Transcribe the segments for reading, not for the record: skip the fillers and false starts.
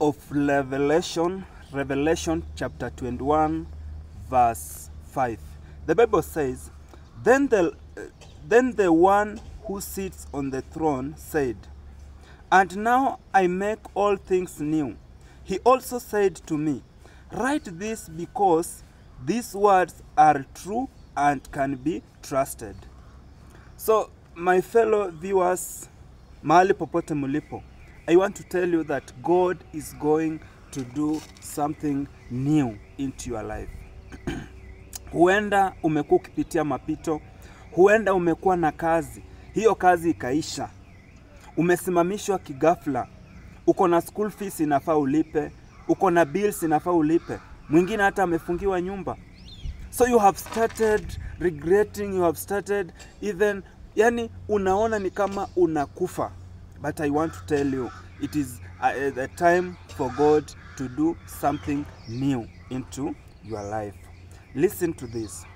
of Revelation chapter 21 verse 5. The Bible says, Then the one who sits on the throne said, And now I make all things new. He also said to me, Write this, because these words are true and can be trusted. So, my fellow viewers, mahali popote mulipo, I want to tell you that God is going to do something new into your life. Huenda umekuwa ukipitia mapito, huenda umekuwa na kazi, hiyo kazi ikaisha. Umesimamishwa kigafla, uko na school fees inafaa ulipe, uko na bills inafaa ulipe, mwingine hata amefungiwa nyumba. So you have started regretting, you have started even, yani unaona ni kama unakufa. But I want to tell you, it is the time for God to do something new into your life. Listen to this.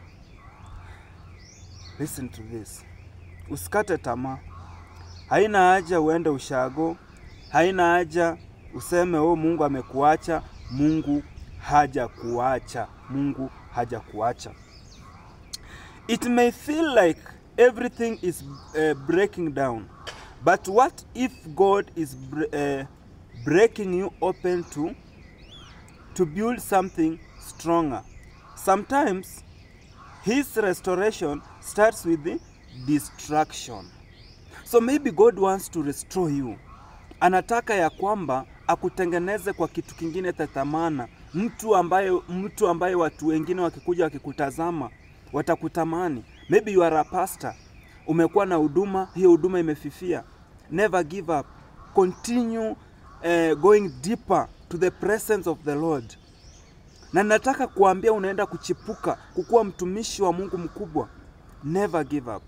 Listen to this. Usikate tamaa. Haina haja uende ushago. Haina haja useme Mungu amekuacha. Mungu haja kuacha. Mungu haja kuacha. It may feel like everything is breaking down. But what if God is breaking you open to build something stronger? Sometimes His restoration starts with the destruction. So maybe God wants to restore you. Anataka ya kwamba akutengeneze kwa kitu kingine tatamana. Mtu ambaye watu wengine wakikuja wakikutazama watakutamani. Maybe you are a pastor. Umekuwa na huduma, hiyo huduma imefifia. Never give up. Continue going deeper to the presence of the Lord. Na nataka kuambia unaenda kuchipuka, kukuwa mtumishi wa Mungu mkubwa. Never give up.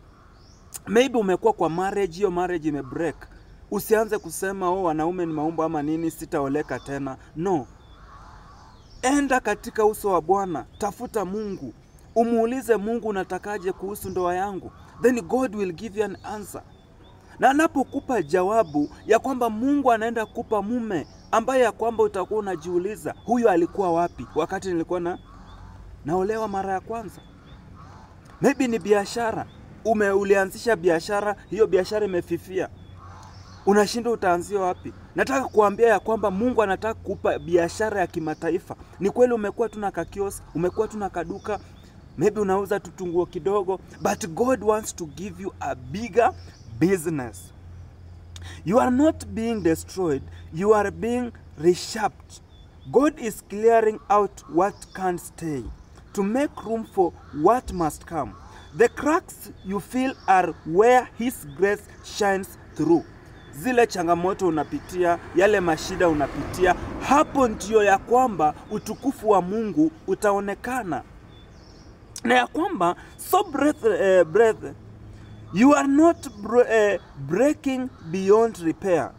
Maybe umekuwa kwa marriage, hiyo marriage imebreak. Usianze kusema wanaume ni maumbo ama nini, sitaoleka tena. No. Enda katika uso wa Bwana, tafuta Mungu. Umuulize Mungu, unatakaje kuhusu ndoa yangu? Then God will give you an answer. Na anapokupa jawabu ya kwamba Mungu anaenda kupa mume ambaye ya kwamba utakuwa unajiuliza, huyu alikuwa wapi wakati nilikuwa naolewa mara ya kwanza? Maybe ni biashara. Ulianzisha biashara, hiyo biashara imefifia. Unashindwa utaanzia wapi? Nataka kuambia ya kwamba Mungu anataka kukupa biashara ya kimataifa. Ni kweli umekuwa tu na kakiosk, umekuwa tu na kaduka, maybe unauza tutunguo kidogo, but God wants to give you a bigger business. You are not being destroyed, you are being reshaped. God is clearing out what can't stay to make room for what must come. The cracks you feel are where His grace shines through. Zile changamoto unapitia, yale mashida unapitia, hapo ndio ya kwamba utukufu wa Mungu utaonekana. Na ya kwamba, so breath, you are not breaking beyond repair.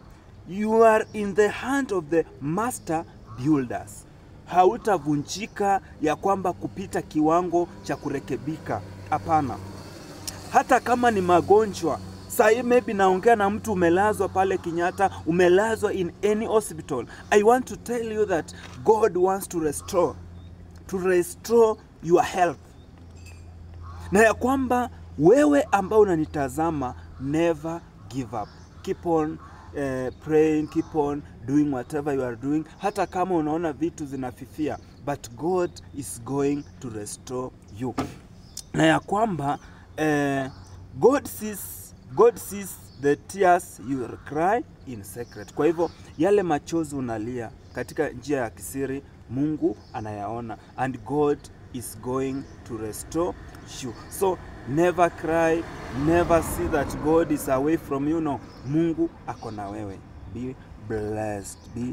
You are in the hand of the master builders. Hautavunjika ya kwamba kupita kiwango cha kurekebika. Hapana. Hata kama ni magonjwa, sai maybe naongea na mtu umelazwa pale Kenyatta, umelazwa in any hospital. I want to tell you that God wants to restore your health. Na ya kwamba wewe ambao unanitazama, never give up. Keep on praying, keep on doing whatever you are doing. Hata kama unaona vitu zinafifia, but God is going to restore you. Na ya kwamba God sees the tears you cry in secret. Kwa hivyo yale machozi unalia katika njia ya kisiri, Mungu anayaona, and God is going to restore you. So never cry, never see that God is away from you. No, Mungu ako na wewe. Be blessed. Be